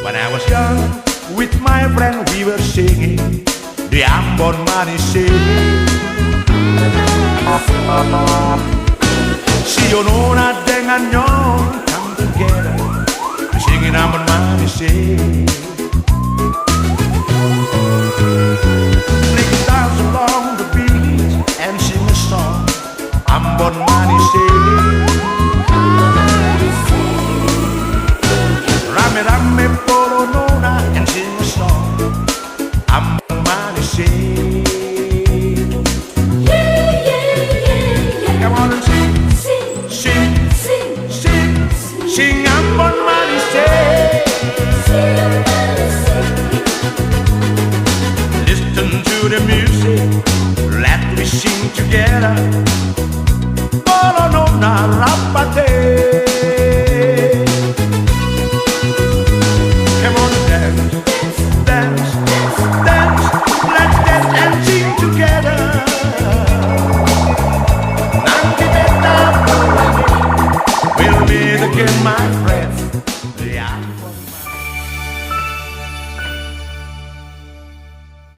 When I was young, with my friend we were singing the Ambon Money sing. Si Onona dengan Nyon come together, singing Ambon Money sing. Play guitars along the beach and sing a song, Ambon Money sing. Rame rame polo nona and sing a song, Ambon Money sing. Come on and sing, sing, sing Ambon Money sing. Listen to the music, let me sing together. Polo nona rapate. Come on, dance, dance, dance. Let's dance and sing together. Nanti beta we'll be the kid, my friend. The Ambon Money.